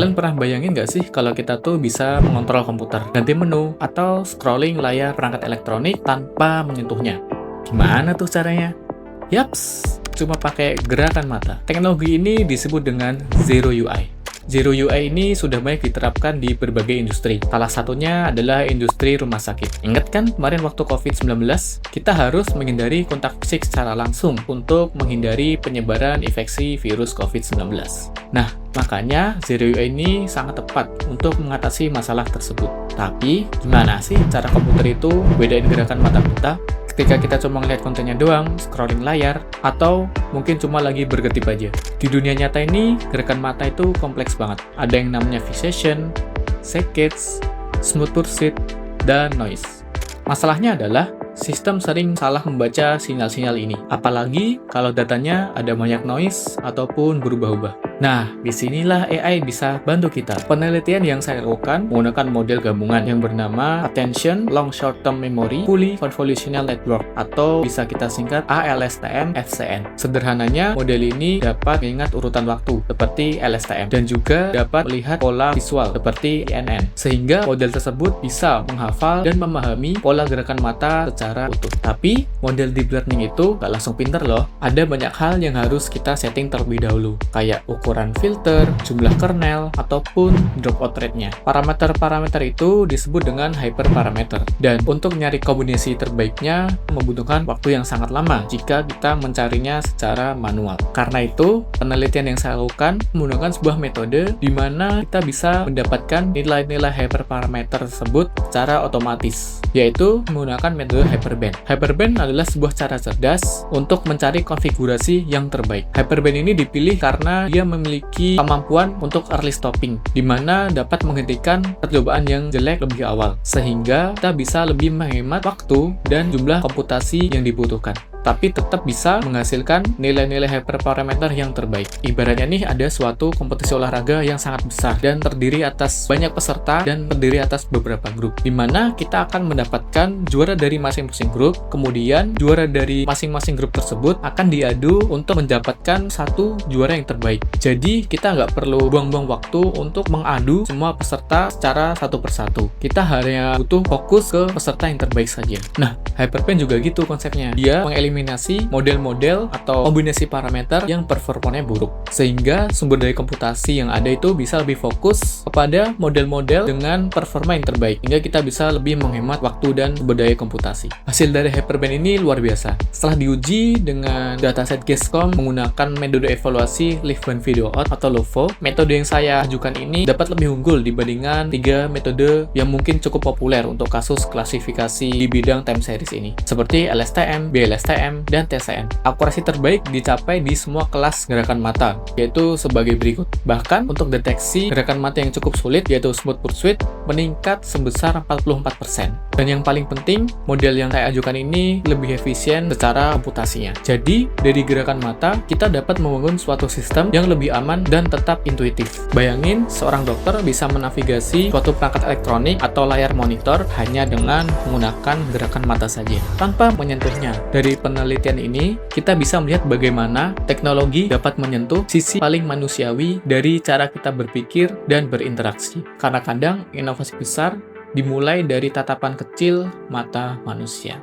Kalian pernah bayangin nggak sih kalau kita tuh bisa mengontrol komputer, ganti menu, atau scrolling layar perangkat elektronik tanpa menyentuhnya? Gimana tuh caranya? Yaps, cuma pakai gerakan mata. Teknologi ini disebut dengan Zero UI. Zero UI ini sudah banyak diterapkan di berbagai industri. Salah satunya adalah industri rumah sakit. Ingat kan kemarin waktu COVID-19? Kita harus menghindari kontak fisik secara langsung untuk menghindari penyebaran infeksi virus COVID-19. Nah, makanya Zero UI ini sangat tepat untuk mengatasi masalah tersebut. Tapi, gimana sih cara komputer itu bedain gerakan mata kita? Ketika kita cuma ngeliat kontennya doang, scrolling layar, atau mungkin cuma lagi berkedip aja. Di dunia nyata ini, gerakan mata itu kompleks banget. Ada yang namanya fixation, saccades, smooth pursuit, dan noise. Masalahnya adalah, sistem sering salah membaca sinyal-sinyal ini. Apalagi kalau datanya ada banyak noise ataupun berubah-ubah. Nah, disinilah AI bisa bantu kita. Penelitian yang saya lakukan menggunakan model gabungan yang bernama Attention Long Short Term Memory Fully Convolutional Network, atau bisa kita singkat ALSTM-FCN. Sederhananya, model ini dapat mengingat urutan waktu seperti LSTM dan juga dapat melihat pola visual seperti INN, sehingga model tersebut bisa menghafal dan memahami pola gerakan mata secara utuh. Tapi, model deep learning itu gak langsung pinter loh. Ada banyak hal yang harus kita setting terlebih dahulu, kayak ukuran filter, jumlah kernel, ataupun dropout rate-nya. Parameter-parameter itu disebut dengan hyperparameter. Dan untuk nyari kombinasi terbaiknya membutuhkan waktu yang sangat lama jika kita mencarinya secara manual. Karena itu, penelitian yang saya lakukan menggunakan sebuah metode di mana kita bisa mendapatkan nilai-nilai hyperparameter tersebut secara otomatis, yaitu menggunakan metode Hyperband. Hyperband adalah sebuah cara cerdas untuk mencari konfigurasi yang terbaik. Hyperband ini dipilih karena dia memiliki kemampuan untuk early stopping, di mana dapat menghentikan percobaan yang jelek lebih awal, sehingga kita bisa lebih menghemat waktu dan jumlah komputasi yang dibutuhkan, tapi tetap bisa menghasilkan nilai-nilai hyperparameter yang terbaik. Ibaratnya nih ada suatu kompetisi olahraga yang sangat besar dan terdiri atas banyak peserta dan terdiri atas beberapa grup, di mana kita akan mendapatkan juara dari masing-masing grup, kemudian juara dari masing-masing grup tersebut akan diadu untuk mendapatkan satu juara yang terbaik. Jadi kita nggak perlu buang-buang waktu untuk mengadu semua peserta secara satu persatu. Kita hanya butuh fokus ke peserta yang terbaik saja. Nah, Hyperband juga gitu konsepnya. Dia mengeliminasi model-model atau kombinasi parameter yang performanya buruk, sehingga sumber daya komputasi yang ada itu bisa lebih fokus kepada model-model dengan performa yang terbaik, hingga kita bisa lebih menghemat waktu dan sumber daya komputasi. Hasil dari Hyperband ini luar biasa. Setelah diuji dengan dataset Gescom menggunakan metode evaluasi Live One Video Out atau LOVO, metode yang saya ajukan ini dapat lebih unggul dibandingkan 3 metode yang mungkin cukup populer untuk kasus klasifikasi di bidang time series ini, seperti LSTM, BLSTM, dan TCN. Akurasi terbaik dicapai di semua kelas gerakan mata, yaitu sebagai berikut. Bahkan untuk deteksi gerakan mata yang cukup sulit, yaitu smooth pursuit, meningkat sebesar 44%. Dan yang paling penting, model yang saya ajukan ini lebih efisien secara komputasinya. Jadi, dari gerakan mata, kita dapat membangun suatu sistem yang lebih aman dan tetap intuitif. Bayangin, seorang dokter bisa menavigasi suatu perangkat elektronik atau layar monitor hanya dengan menggunakan gerakan mata saja, tanpa menyentuhnya. Dari penelitian ini, kita bisa melihat bagaimana teknologi dapat menyentuh sisi paling manusiawi dari cara kita berpikir dan berinteraksi. Karena kadang inovasi besar dimulai dari tatapan kecil mata manusia.